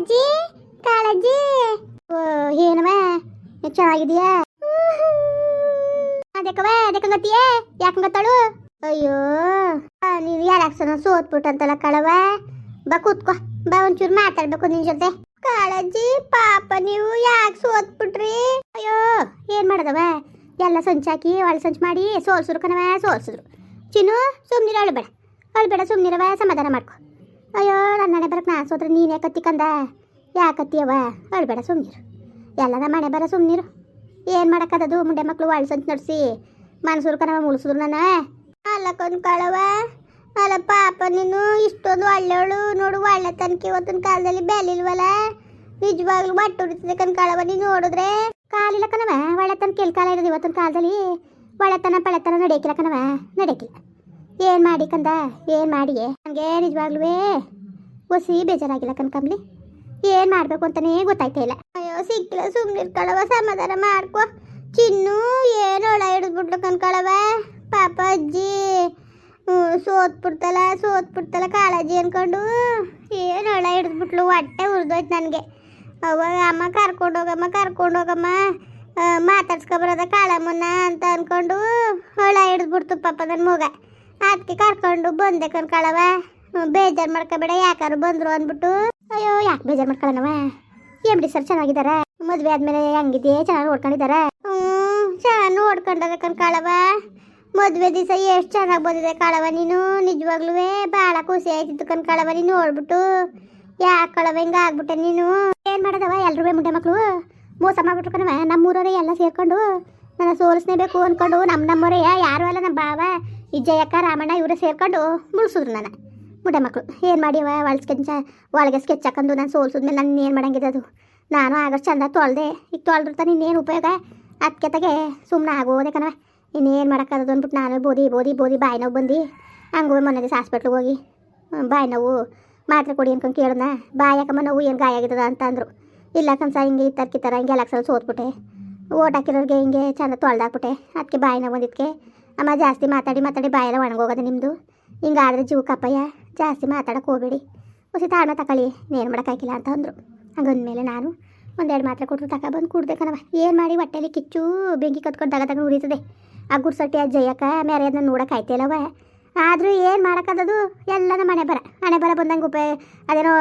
ಕಾಳಜಿ ಕಾಳಜಿ ಏನವ ಚೆನ್ನಾಗಿದೀಯಾ ಅದಕ್ಕಂಗತಿಯೇ ಯಾಕಂಗತ್ತಾಳು ಅಯ್ಯೋ ನೀನು ಯಾರಾಕ್ಸನ ಸೋತ್ಬಿಟ್ಟಂತಲ್ಲ ಕಳವ ಬಾ ಕೂತ್ಕೋ ಬಾ ಒಂಚೂರು ಮಾತಾಡ್ಬೇಕು ನಿನ್ ಜೊತೆ ಕಾಳಜಿ ಪಾಪ ನೀವು ಯಾಕೆ ಸೋತ್ಬಿಟ್ರಿ ಅಯ್ಯೋ ಏನ್ ಮಾಡದವ ಎಲ್ಲ ಸಂಚಾಕಿ ಒಳ ಸಂಚು ಮಾಡಿ ಸೋಲ್ಸಿದ್ರು ಕಣವ ಸೋಲ್ಸಿದ್ರು ಚಿನ್ನು ಸುಮ್ನಿರ ಅಳ್ಬೇಡ ಸುಮ್ನಿರವ ಸಮಾಧಾನ ಮಾಡ್ಕೊ ಅಯ್ಯೋ ನನ್ನನೆ ಬರಕ್ ನಾ ಸೋತ್ರ ನೀನೇ ಕತ್ತಿ ಕಂದ ಯಾಕತ್ತಿಯವ ಅಳ್ಬೇಡ ಸುಮ್ನಿರು ಎಲ್ಲ ಮನೆ ಬರ ಸುಮ್ನಿರು ಏನು ಮಾಡೋಕ್ಕದದು ಮುಂಡೆ ಮಕ್ಕಳು ಒಳ ಸಂಚು ನಡೆಸಿ ಮನಸೂರು ಕಣವ ಮುಳಿಸಿದ್ರು ನನ್ನ ಅಲ್ಲಕ್ಕೊಂದು ಕಳವ ಅಲ್ಲ ಪಾಪ ನೀನು ಇಷ್ಟೊಂದು ಒಳ್ಳೆಯವಳು ನೋಡು ಒಳ್ಳೆ ತನಕ ಇವತ್ತಿನ ಕಾಲದಲ್ಲಿ ಬೆಲಿಲ್ವಲ್ಲ ನಿಜವಾಗ್ಲೂ ಮಟ್ಟು ಹೊಡಿತದೆ ಕಣವ ನೀನು ನೋಡಿದ್ರೆ ಕಾಲಿಲ್ಲ ಕಣವ ಒಳ್ಳೆತನ ಕೆಲ್ ಕಾಲ ಇರೋದು ಇವತ್ತಿನ ಕಾಲದಲ್ಲಿ ಒಳ್ಳೆತನ ಪಳೆತನ ನಡೆಯಕ್ಕಿಲ್ಲ ಕಣವ ನಡೆಯಕ್ಕಿಲ್ಲ ಏನು ಮಾಡಿ ಕಂದ ಏನು ಮಾಡಿ ನನಗೆ ನಿಜವಾಗ್ಲೂ ಹೊಸಿ ಬೇಜಾರಾಗಿಲ್ಲ ಕಣ್ಕಂಬ್ಲಿ ಏನು ಮಾಡಬೇಕು ಅಂತಲೇ ಗೊತ್ತಾಯ್ತಾ ಇಲ್ಲ ಅಯ್ಯೋ ಸಿಕ್ಕಿಲ್ಲ ಸುಮ್ಮನೆ ಕಳವ ಸಮಾಧಾನ ಮಾಡ್ಕೊ ಚಿನ್ನು ಏನು ಒಳ ಹಿಡಿದ್ಬಿಟ್ಲು ಕಣ್ಕಳವ ಪಾಪ ಅಜ್ಜಿ ಸೋತ್ಬಿಡ್ತಲ್ಲ ಕಾಳಜಿ ಅನ್ಕೊಂಡು ಏನು ಒಳ ಹಿಡಿದ್ಬಿಟ್ಲು ಹೊಟ್ಟೆ ಉರಿದೋಯ್ತು ನನಗೆ ಅವಾಗ ಅಮ್ಮ ಕರ್ಕೊಂಡೋಗಮ್ಮ ಮಾತಾಡ್ಸ್ಕೊಬರೋದ ಕಾಳಮ್ಮನ್ನ ಅಂತ ಅಂದ್ಕೊಂಡು ಹೊಳ ಹಿಡಿದ್ಬಿಡ್ತು ಪಾಪ ನನ್ನ ಮಗ ಅದಕ್ಕೆ ಕರ್ಕೊಂಡು ಬಂದೆ ಕಣ್ಕಳವ ಬೇಜಾರು ಮಾಡ್ಕೊಬೇಡ ಯಾಕಾರು ಬಂದರು ಅಂದ್ಬಿಟ್ಟು ಅಯ್ಯೋ ಯಾಕೆ ಬೇಜಾರು ಮಾಡ್ಕೊಳ್ಳೋಣವ ಎಮ್ ಡಿ ಸರ್ ಚೆನ್ನಾಗಿದ್ದಾರೆ ಮದುವೆ ಆದಮೇಲೆ ಹೆಂಗಿದೆಯೇ ಚೆನ್ನಾಗಿ ನೋಡ್ಕೊಂಡಿದ್ದಾರೆ ಚೆನ್ನಾಗಿ ನೋಡ್ಕೊಂಡಾಗ ಕಣ್ಕಳವ ಮದುವೆ ದಿವಸ ಎಷ್ಟು ಚೆನ್ನಾಗಿ ಬಂದಿದೆ ಕಾಳವ ನೀನು ನಿಜವಾಗ್ಲೂ ಭಾಳ ಖುಷಿ ಆಯ್ತಿತ್ತು ಕಣ್ಕಳವ ನೀನು ನೋಡ್ಬಿಟ್ಟು ಯಾಕೆ ಕಳವ ಹಿಂಗೆ ಆಗ್ಬಿಟ್ಟೆ ನೀನು ಏನು ಮಾಡೋದವ ಎಲ್ರೂ ಮುಂಡೆ ಮಕ್ಕಳು ಮೋಸ ಮಾಡ್ಬಿಟ್ರು ಕಣವ ನಮ್ಮೂರವರೇ ಎಲ್ಲ ಸೇರ್ಕೊಂಡು ನನ್ನ ಸೋಲಿಸ್ನೇಬೇಕು ಅಂದ್ಕೊಂಡು ನಮ್ಮವರೇ ಯಾರು ಅಲ್ಲ ನಮ್ಮ ಬಾವ ಇಜ್ಜಯ್ಯಕ್ಕ ರಾಮಣ್ಣ ಇವರೇ ಸೇರ್ಕೊಂಡು ಮುಳ್ಸಿದ್ರು ನಾನು ಮುಂಡೆ ಮಕ್ಕಳು ಏನು ಮಾಡಿವ ಒಳಗೆ ಸ್ಕೆಚ್ ಹಾಕೊಂಡು ನಾನು ಸೋಲ್ಸಿದ್ಮೇಲೆ ನಾನು ಏನು ಮಾಡಂಗಿದೆ ಅದು ನಾನು ಆಗಷ್ಟು ಚಂದ ತೊಳ್ದೆ ಈಗ ತೊಳೆದಿರ್ತಾನೆ ಇನ್ನೇನು ಉಪಯೋಗ ಅದಕ್ಕೆ ತಗೆ ಸುಮ್ಮನೆ ಆಗೋದೆ ಕಣವ ಇನ್ನೇನು ಮಾಡೋಕ್ಕಾಗದು ಅಂದ್ಬಿಟ್ಟು ನಾನು ಬೋದಿ ಬಾಯಿ ನೋವು ಬಂದು ಹಂಗೆ ಮೊನ್ನೆ ದಿವಸ ಹಾಸ್ಪಿಟ್ಲಿಗೆ ಹೋಗಿ ಬಾಯಿ ನೋವು ಮಾತ್ರೆ ಕೊಡಿ ಅನ್ಕೊಂಡು ಕೇಳಿದ್ನ ಬಾಯಿ ಯಾಕಮ್ಮ ನೋವು ಏನು ಗಾಯ ಆಗಿದ್ದದ ಅಂತ ಅಂದರು ಇಲ್ಲ ಕನ್ಸ ಹಿಂಗೆ ಇತ್ತರ ಹಿಂಗೆ ಎಲ್ಲ ಸಲ ಸೋತ್ಬಿಟ್ಟೆ ಓಟ್ ಹಾಕಿರೋರಿಗೆ ಹಿಂಗೆ ಚಂದ ತೊಳ್ದಾಕ್ಬಿಟ್ಟೆ ಅದಕ್ಕೆ ಬಾಯಿ ನೋವು ಬಂದಿದ್ದಕ್ಕೆ ಅಮ್ಮ ಜಾಸ್ತಿ ಮಾತಾಡಿ ಬಾಯೆಲ್ಲ ಒಣಗೋಗೋದು ನಿಮ್ಮದು ಹಿಂಗಾದ್ರೆ ಜೀವಕ್ಕಪ್ಪಯ್ಯ ಜಾಸ್ತಿ ಮಾತಾಡೋಕೆ ಹೋಗಬೇಡಿ ಹೊಸ ತಾಳ್ಮೆ ತಗೊಳ್ಳಿ ಏನು ಮಾಡೋಕ್ಕಾಗಿಲ್ಲ ಅಂತ ಅಂದರು ಹಂಗಂದ್ಮೇಲೆ ನಾನು ಒಂದೆರಡು ಮಾತ್ರೆ ಕೊಟ್ಟರು ತಗೊಬಂದು ಕುಡ್ದೆ ಕಣವ ಏನು ಮಾಡಿ ಹೊಟ್ಟೆಲಿ ಕಿಚ್ಚು ಬೆಂಕಿ ಕತ್ಕೊಂಡು ದಗ ಉರಿತದೆ ಆ ಗುಡ್ಸಟ್ಟಿ ಆ ಜಯಕ್ಕ ಮೇರೆ ಅದನ್ನ ನೋಡೋಕೆ ಆಯ್ತಿಲ್ಲವ ಆದರೂ ಏನು ಮಾಡೋಕ್ಕದದು ಎಲ್ಲ ನಮ್ಮ ಹಣೆ ಬರ ಬಂದಂಗೆ ಅದೇನೋ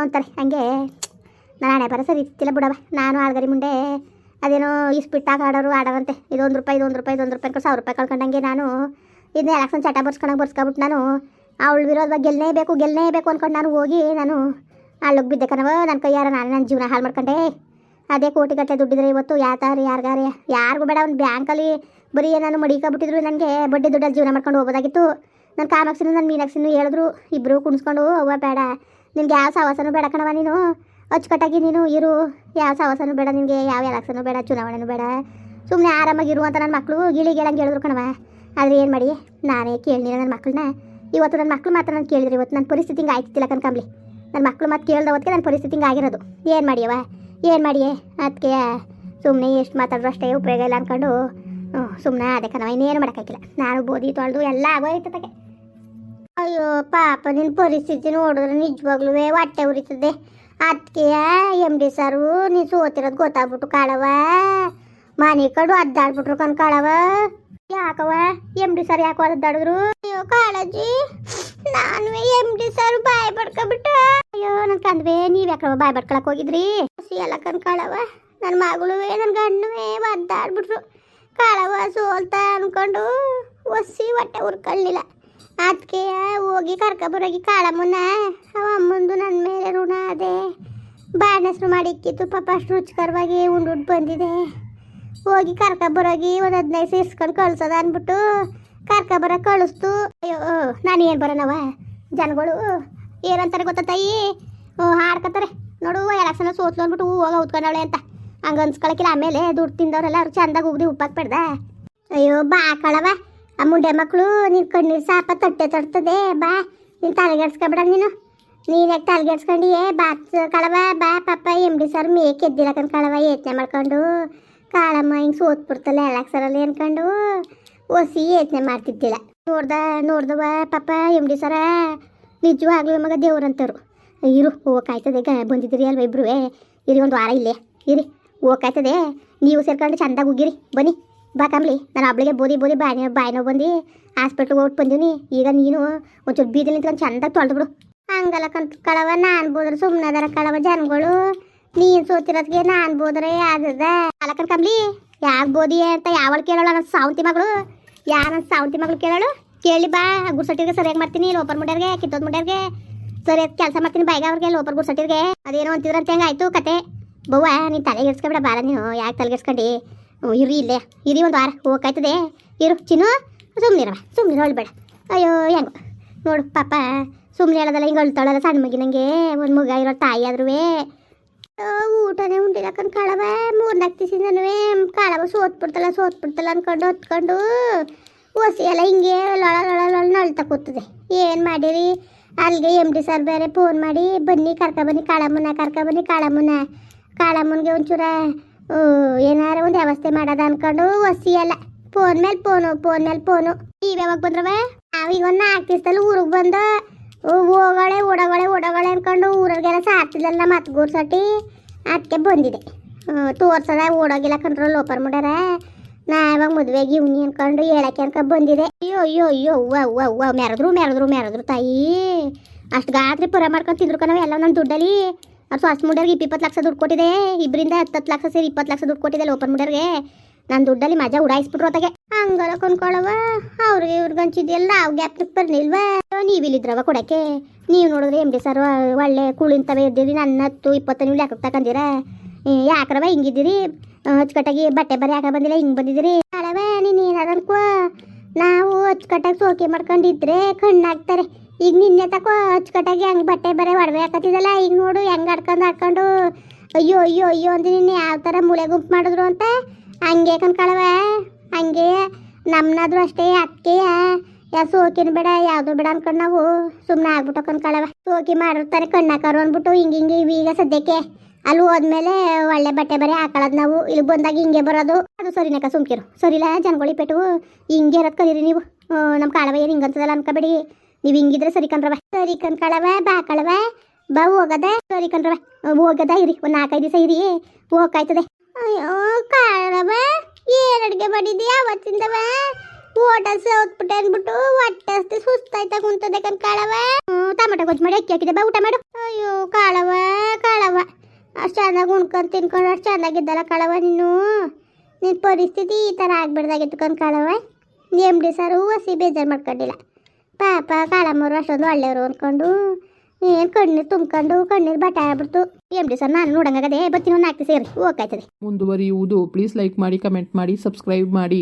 ಅಂತಾರೆ ಹಂಗೆ ನಾನು ಹಣೆ ಬರ ಸರಿ ಇತ್ತಿಲ್ಲ ಬಿಡವ ನಾನು ಆಳ್ಗರಿ ಮುಂದೆ ಅದೇನೋ ಇಸ್ಪಿಟ್ಟಾಗ ಆಡೋವಂತೆ ಇದೊಂದು ರೂಪಾಯಿ ಅನ್ಕೊಂಡು 1000 ರೂಪಾಯಿ ಕಳ್ಕೊಂಡಂಗೆ ನಾನು ಇದನ್ನ ಎಲೆಕ್ಷನ್ ಚಟ ಬರ್ಸ್ಕೊಬಿಟ್ಟು ನಾನು ಅವಳು ವಿರೋಧವಾಗಿ ಗೆಲ್ಲನೇಬೇಕು ಅಂದ್ಕೊಂಡು ನಾನು ಹೋಗಿ ನಾನು ಅಲ್ಲಿಗೆ ಬಿದ್ದೆ ಕಣವ ನನ್ನ ಕೈಯಾರ ನನ್ನ ಜೀವನ ಹಾಳು ಮಾಡ್ಕೊಂಡೆ ಅದೇ ಕೋಟಿಗಟ್ಟಲೆ ದುಡ್ಡಿದ್ರೆ ಇವತ್ತು ಯಾರಿಗೂ ಬೇಡ ಒಂದು ಬ್ಯಾಂಕಲ್ಲಿ ಬರೀ ನಾನು ಮಡಿಕೊಬಿಟ್ಟಿದ್ರು ನನಗೆ ಬಡ್ಡಿ ದುಡ್ಡಲ್ಲಿ ಜೀವನ ಮಾಡ್ಕೊಂಡು ಹೋಗೋದಾಗಿತ್ತು ನನ್ನ ಕಾಮಾಕ್ಷಿನೂ ನನ್ನ ಮೀನಾಕ್ಷಿನೂ ಹೇಳಿದ್ರು ಇಬ್ಬರು ಕುಣಿಸ್ಕೊಂಡು ಅವ್ವ ಬೇಡ ನಿನ್ಗೆ ಯಾವ ಸಾವಾಸನೂ ಬೇಡ ಕಣವ ನೀನು ಅಚ್ಚುಕಟ್ಟಾಗಿ ನೀನು ಇರು ಯಾವ ಸಾವಾಸನೂ ಬೇಡ ನಿನಗೆ ಯಾವ ಎಲೆಕ್ಷನು ಬೇಡ ಚುನಾವಣೆನೂ ಬೇಡ ಸುಮ್ಮನೆ ಆರಾಮಾಗಿರು ಅಂತ ನನ್ನ ಮಕ್ಕಳು ಗಿಳಿಗೆಳಂಗೆ ಹೇಳಿದ್ರು ಕಣವ ಆದರೆ ಏನು ಮಾಡಿ ನಾನೇ ಕೇಳಿಲ್ಲ ನನ್ನ ಮಕ್ಕಳನ್ನ ಇವತ್ತು ನನ್ನ ಮಕ್ಕಳು ಮಾತ್ರ ನಾನು ಕೇಳಿದ್ರೆ ಇವತ್ತು ನನ್ನ ಪರಿಸ್ಥಿತಿ ಹಿಂಗೆ ಆಯ್ತಿಲ್ಲ ಕಣ್ಕಂಬ್ಲಿ ನನ್ನ ಮಕ್ಕಳು ಮಾತು ಕೇಳ್ದ ಹೊತ್ತಿಗೆ ನನ್ನ ಪರಿಸ್ಥಿತಿ ಹಿಂಗೆ ಆಗಿರೋದು ಏನು ಮಾಡಿಯೇ ಅದಕ್ಕೆ ಸುಮ್ಮನೆ ಎಷ್ಟು ಮಾತಾಡಿದ್ರು ಅಷ್ಟೇ ಉಪಯೋಗ ಇಲ್ಲ ಅಂದ್ಕೊಂಡು ಸುಮ್ಮನೆ ಅದೇ ಕಣವ ಇನ್ನೇನು ಮಾಡೋಕ್ಕಾಗಿಲ್ಲ ನಾನು ಬೋದಿ ತೊಳೆದು ಎಲ್ಲ ಆಗೋಯ್ತದೆ ಅಯ್ಯೋ ಪಾಪ ನಿನ್ನ ಪರಿಸ್ಥಿತಿ ನೋಡಿದ್ರೆ ನಿಜವಾಗ್ಲೂ ಹೊಟ್ಟೆ ಉರಿತದೆ ಅದಕ್ಕೆ ಎಮ್ ಡಿ ಸಾರು ನೀನು ಸೋತಿರೋದು ಗೊತ್ತಾಗ್ಬಿಟ್ಟು ಕಾಳವ ಮನೆ ಕಡು ಅದ್ದಾಡ್ಬಿಟ್ರು ಕಾಳವ ಯಾಕವ ಎಮ್ ಡಿ ಸರ್ ಯಾಕೋ ಅದ್ದಾಡಿದ್ರು ಅಯ್ಯೋ ಕಾಳಜಿ ನಾನು ಎಮ್ ಡಿ ಸರ್ ಬಾಯ್ ಬಡ್ಕೊಬಿಟ್ಟ ಅಯ್ಯೋ ನನ್ನ ಕಂದ್ವೆ ನೀವು ಯಾಕವ ಬಾಯ್ ಬಡ್ಕೊಳಕ್ ಹೋಗಿದ್ರಿ ಎಲ್ಲ ಕಾಳವ ನನ್ನ ಮಗಳು ನನ್ನ ಗಂಡುವೆ ಒದ್ದಾಡ್ಬಿಟ್ರು ಕಾಳವ ಸೋಲ್ತಾ ಅನ್ಕೊಂಡು ಹೊಟ್ಟೆ ಉರ್ಕೊಳ್ಳಿಲ್ಲ ಅದಕ್ಕೆ ಹೋಗಿ ಕರ್ಕೊಬರೋಗಿ ಕಾಳಮ್ಮನ ಅವ ಅಮ್ಮಂದು ನನ್ನ ಮೇಲೆ ಋಣ ಅದೇ ಬಾಣಸ್ರು ಮಾಡಿಕ್ಕಿತ್ತು ಪಾಪ ಅಷ್ಟು ರುಚಿಕರವಾಗಿ ಉಂಡು ಬಂದಿದೆ ಹೋಗಿ ಕರ್ಕೊಬರೋಗಿ ಒಂದು 15 ಸೇರಿಸ್ಕೊಂಡು ಕಳ್ಸೋದ ಅಂದ್ಬಿಟ್ಟು ಕರ್ಕೊಬರೋ ಕಳಿಸ್ತು ಅಯ್ಯೋ ನಾನು ಏನು ಬರೋಣವ ಜನಗಳು ಏನಂತಾರೆ ಗೊತ್ತಾ ತಾಯಿ ಹಾಡ್ಕೊತಾರೆ ನೋಡು ಎಲೆಕ್ಷನ್ ಸೋತ್ಲು ಅಂದ್ಬಿಟ್ಟು ಹೋಗ ಉತ್ಕೊಂಡವಳೆ ಅಂತ ಹಂಗೆ ಅನ್ಸ್ಕೊಳಕಿಲ್ಲ ಆಮೇಲೆ ದುಡ್ಡು ತಿಂದವ್ರೆಲ್ಲ ಅವ್ರು ಚಂದಾಗಿ ಉಗ್ದಿ ಉಪ್ಪಾಕ್ಬೇಡ್ದ ಅಯ್ಯೋ ಬಾ ಕಳವ ಆ ಮುಂಡೆ ಮಕ್ಕಳು ನಿನ್ನ ಕಣ್ಣೀರು ಸಾಪ ತಡ್ತದೆ ಬಾ ನೀನು ತಲೆಗೆಡ್ಸ್ಕೊಬೇಡ ನೀನು ಯಾಕೆ ತಲೆಗೆಡ್ಸ್ಕೊಂಡಿಯೇ ಬಾ ಕಳವ ಬಾ ಪಾಪ ಎಮ್ ಡಿ ಸರ್ ಮೇಕೆ ಎದ್ದಿಲ್ಲ ಕಳವ ಯೋಚನೆ ಮಾಡ್ಕೊಂಡು ಕಾಳಮ್ಮ ಹಿಂಗೆ ಸೋತ್ಬಿಡ್ತಲ್ಲ ಎಲೆಕ್ಷನಲ್ಲಿ ಅನ್ಕೊಂಡು ಹೊಸಿ ಯೋಚನೆ ಮಾಡ್ತಿದ್ದಿಲ್ಲ ನೋಡ್ದವ ಪಾಪ ಎಮ್ ಡಿ ಸರ ನಿಜವಾಗ್ಲೂ ಮಗ ದೇವ್ರಂತರು ಇರು ಹೋಗಾಯ್ತದೆ ಬಂದಿದ್ದೀರಿ ಅಲ್ವ ಇಬ್ರು ಇರಿ ಒಂದು ವಾರ ಇಲ್ಲೇ ಇರಿ ಹೋಗಾಯ್ತದೆ. ನೀವು ಸೇರ್ಕೊಂಡು ಚಂದಾಗಿ ಹೋಗಿರಿ ಬನ್ನಿ ಬಾ ಕಂಬ್ಲಿ. ನಾನು ಒಬ್ಳಿಗೆ ಬೋದಿ ಬಾಯಿನೋ ಬಂದು ಹಾಸ್ಪಿಟ್ಲಿಗೆ ಹೋಗಿ ಬಂದೀನಿ. ಈಗ ನೀನು ಒಂಚೂರು ಬೀದಿಲಿ ನಿಂತ್ಕೊಂಡು ಚಂದಾಗಿ ತೊಳೆದು ಬಿಡು. ಹಂಗಲ್ಲ ಕಳವ ನಾನು ಬೋದ್ರೆ ಸುಮ್ಮನೆ ಅದರ ಕಳವ ಜನಗಳು. ನೀನು ಸೋತಿರೋದ್ಗೆ ನಾನು ಬೋದ್ರೆ ಆಗದ ಅಲಕನ್ ಕಂಬ್ಲಿ. ಯಾಕೆ ಬೋದಿ ಅಂತ ಯಾವಳು ಕೇಳೋಳು? ನನ್ನ ಸಾವಂತಿ ಮಗಳು ನನ್ನ ಸಾವಂತಿ ಮಗಳು ಕೇಳೋಳು. ಕೇಳಿ ಬಾ. ಗುಡ್ಸಟ್ಟಿಗೆ ಸರಿಯಾಗಿ ಮಾಡ್ತೀನಿ. ಲೋಪರ್ ಮುಂಡ್ಯಾರ್ಗೆ ಕಿತ್ತೋದ್ ಮುಂಡ್ಯಾರ್ಗೆ ಸರಿಯಾಗಿ ಕೆಲಸ ಮಾಡ್ತೀನಿ. ಬಾಯಿಗ ಅವ್ರಿಗೆ ಲೋಪರ್ ಗುಡ್ಸಟ್ಟಿಗೆ ಅದೇನೋ ಅಂತಿದ್ರಂತೆ ಹೆಂಗಾಯ್ತು ಕತೆ. ಬವ್ವ ನೀನು ತಲೆಗೆಡ್ಸ್ಕೊಬೇಡ ಬಾರ. ನೀನು ಯಾಕೆ ತಲೆಗೆಡ್ಸ್ಕೊಂಡು ಇರಿ ಇಲ್ಲೇ ಇರಿ ಒಂದು ವಾರ ಹೋಗಾಯ್ತದೆ. ಇರು ಚಿನ್ನು ಸುಮ್ಮನೆ ಹೊಳ್ಬೇಡ. ಅಯ್ಯೋ ಹೆಂಗೋ ನೋಡು ಪಾಪ ಸುಮ್ಮನೆ ಹೇಳೋದಲ್ಲ ಹಿಂಗೆ ಅಳ್ತಾಳಲ್ಲ ಸಣ್ಣ ಮಗಿ. ನನಗೆ ಒಂದು ಮಗ ಇರೋ ತಾಯಿ ಆದ್ರೂ ಊಟನೇ ಉಂಡಿಲ್ಲಕ್ಕಂದು ಕಳವ 3-4 ದಿವಸದಿಂದನೂ ಕಳವ ಸೋತ್ಬಿಡ್ತಲ್ಲ ಅಂದ್ಕೊಂಡು ಹೊತ್ಕೊಂಡು ಹೊಸಿ ಎಲ್ಲ ಹಿಂಗೆ ಲೊಳ ನಳ್ತಾ ಕೂತದೆ. ಏನು ಮಾಡಿರಿ ಅಲ್ಲಿಗೆ MD ಸರ್ ಬೇರೆ ಫೋನ್ ಮಾಡಿ ಬನ್ನಿ ಕರ್ಕೊಬನ್ನಿ ಕಾಳಮ್ಮನಿಗೆ ಒಂಚೂರ ಏನಾರ ಒಂದು ವ್ಯವಸ್ಥೆ ಮಾಡೋದ ಅಂದ್ಕೊಂಡು ಹೊಸಿ ಎಲ್ಲ ಫೋನ್ ಮೇಲೆ ಫೋನು. ನೀವು ಯಾವಾಗ ಬಂದ್ರವ? ನಾವೀಗ ಒಂದು 4 ದಿವಸದಲ್ಲಿ ಊರಿಗೆ ಬಂದು ಓಡೋಗಳೆ ಅಂದ್ಕೊಂಡು ಊರಿಗೆಲ್ಲ ಸಾರ್ತಿಲ್ಲ ಮತ್ತೆ ಗೂರ್ಸಟ್ಟಿ ಅದಕ್ಕೆ ಬಂದಿದೆ. ತೋರ್ಸದ ಓಡೋಗಿಲ್ಲ ಕಂಡ್ರು ಲೋಪರ್ ಮಾಡ್ಯಾರ. ನಾ ಯಾವಾಗ ಮದುವೆಗೆ ಇವ್ನಿ ಅನ್ಕೊಂಡು ಹೇಳಕ್ಕೆ ಅನ್ಕೊಂಡು ಬಂದಿದೆ. ಅಯ್ಯೋ ಅವ್ವ ಮೆರೆದ್ರು ತಾಯಿ. ಅಷ್ಟು ಗಾತ್ರಿ ಪುರ ಮಾಡ್ಕೊಂಡು ತಿಂದ್ರು ಕಣವ ಎಲ್ಲ ನನ್ನ ದುಡ್ಡಲ್ಲಿ. ಅದು ಸ್ವಸ್ಥ ಮುಡ್ಯಾರ್ಗೆ 20 ಲಕ್ಷ ದುಡ್ಡು ಕೊಟ್ಟಿದೆ. ಇಬ್ಬರಿಂದ 10 ಲಕ್ಷ ಸೇರಿ 20 ಲಕ್ಷ ದುಡ್ಡು ಕೊಟ್ಟಿದೆ ಲೋಪರ್ ಮುಡ್ಯಾರ್ಗೆ. ನನ್ನ ದುಡ್ಡಲ್ಲಿ ಮಜಾ ಉಡಾಯಿಸ್ಬಿಟ್ರು ಹೊತ್ತಾಗೆ. ಹಂಗಲ್ಲ ಕೊಂಡ್ಕೊಳ್ಳವ ಅವ್ರಿಗೆ ಇವ್ರಿಗೆ ಹಂಚಿದೆಲ್ಲ ನಾವು ಗ್ಯಾಪ್ನಕ್ಕೆ ಬರ್ನಿಲ್ವಾ? ನೀವಿಲ್ಲಿದ್ರವ ಕೊಡಕ್ಕೆ. ನೀವು ನೋಡಿದ್ರೆ MD ಸರ್ ಒಳ್ಳೆ ಕುಳಿಂತವೇ ಇದ್ದೀರಿ. ನನ್ನ 10-20 ನೀವು ಲೆಕ್ಕಕ್ಕೆ ತಗೊಂಡಿರ. ಯಾಕ್ರವ ಹಿಂಗಿದ್ದೀರಿ? ಅಚ್ಚುಕಟ್ಟಾಗಿ ಬಟ್ಟೆ ಬರೀ ಯಾಕೆ ಬಂದಿಲ್ಲ ಹಿಂಗೆ ಬಂದಿದ್ದೀರಿ? ಅಳವ ನೀನು ಏನಾರ ಅನ್ಕೋ. ನಾವು ಅಚ್ಚುಕಟ್ಟಾಗಿ ಸೋಕೆ ಮಾಡ್ಕೊಂಡಿದ್ರೆ ಕಣ್ಣಾಗ್ತಾರೆ. ಈಗ ನಿನ್ನೆ ತಕೋ ಅಚ್ಚುಕಟ್ಟಾಗಿ ಹಂಗೆ ಬಟ್ಟೆ ಬರೀ ಒಡವೆ ಹಾಕತ್ತಿದ್ದಲ್ಲ. ಈಗ ನೋಡು ಹೆಂಗೆ ಆಡ್ಕೊಂಡು ಅಯ್ಯೋ ಅಂತ ನಿನ್ನೆ ಯಾವ ಥರ ಮೂಳೆ ಗುಂಪು ಮಾಡಿದ್ರು ಅಂತ ಹಂಗೆ ಕಣ್ಕಳವ. ಹಂಗೆ ನಮ್ಮನಾದ್ರೂ ಅಷ್ಟೇ ಅದಕ್ಕೆ ಸೋಕಿನ ಬೇಡ ಯಾವುದೋ ಬೇಡ ಅನ್ಕೊಂಡು ನಾವು ಸುಮ್ಮನೆ ಆಗ್ಬಿಟ್ಟು ಕಣ್ಕಳವ. ಸೋಕಿ ಮಾಡಿರ್ತಾರೆ ಕಣ್ಣಾಕರು ಅಂದ್ಬಿಟ್ಟು ಹಿಂಗೆ ಈಗ ಸದ್ಯಕ್ಕೆ ಅಲ್ಲಿ ಹೋದ್ಮೇಲೆ ಒಳ್ಳೆ ಬಟ್ಟೆ ಬರೀ ಹಾಕೊಳ್ಳೋದು ನಾವು. ಇಲ್ಲಿ ಬಂದಾಗ ಹಿಂಗೆ ಬರೋದು ಅದು ಸರಿನಕ್ಕ ಸುಮ್ಕಿರು. ಸರಿಲ್ಲ ಜನಗಳು ಪೆಟ್ಟು ಹಿಂಗೆ ಇರೋದು ಕಲೀರಿ ನೀವು. ನಮ್ಮ ಕಾಳವ ಏನು ಹಿಂಗಂತದಲ್ಲ ಅನ್ಕೋಬೇಡಿ. ನೀವು ಹಿಂಗಿದ್ರೆ ಸರಿ ಕಣ್ಕಳವ ಬಾ ಕಳವ ಬಾ ಹೋಗದ ಸರಿ ಕಣ್ರವ ಹೋಗದ ಇರಿ ಒಂದು 4-5 ದಿವಸ ಇರಿ ಹೋಗಾಯ್ತದೆ. ಅಯ್ಯೋ ಕಾಳವ ಏನು ಅಡುಗೆ ಮಾಡಿದ್ಯಾ ಅವತ್ತಿಂದವ? ಹೋಟೆಲ್ ಸೋತ್ಬಿಟ್ಟೆ ಅಂದ್ಬಿಟ್ಟು ಹೊಟ್ಟೆ ಅಷ್ಟೇ ಸುಸ್ತಾಯ್ತ ಕುಂತದೆ ಕಣ್ಕಾಳವ. ಟೊಮೆಟೊ ಗೊಜ್ಜು ಮಾಡಿ ಅಕ್ಕಿ ಹಾಕಿದೆ ಬಾ ಊಟ ಮಾಡು. ಅಯ್ಯೋ ಕಾಳವ ಅಷ್ಟು ಚೆನ್ನಾಗಿ ಉಣ್ಕೊಂಡು ತಿನ್ಕೊಂಡು ಅಷ್ಟು ಚೆನ್ನಾಗಿದ್ದಲ್ಲ ಕಾಳವ. ನಿನ್ನ ಪರಿಸ್ಥಿತಿ ಈ ಥರ ಆಗ್ಬಿಡ್ದಾಗಿತ್ತು ಕಣ್ಕಾಳವ. MD ಸರು ಹಸಿ ಬೇಜಾರು ಮಾಡ್ಕೊಂಡಿಲ್ಲ ಪಾಪ. ಕಾಳಮ್ಮರು ಅಷ್ಟೊಂದು ಒಳ್ಳೆಯವರು ಅಂದ್ಕೊಂಡು ಏನು ಕಣ್ಣೀರು ತುಂಬ್ಕೊಂಡು ಕಣ್ಣೀರು ಬಟ್ಟೆ ಆಗ್ಬಿಡ್ತು. MD ಸರ್ ನಾನು ನೋಡಂಗಾಗದೆ ಬರ್ತೀನಿ ಒಂದು 4 ದಿವಸ ಇರಿ ಹೋಗಾಯ್ತದೆ. ಮುಂದುವರಿಯುವುದು. ಪ್ಲೀಸ್ ಲೈಕ್ ಮಾಡಿ, ಕಮೆಂಟ್ ಮಾಡಿ, ಸಬ್ಸ್ಕ್ರೈಬ್ ಮಾಡಿ.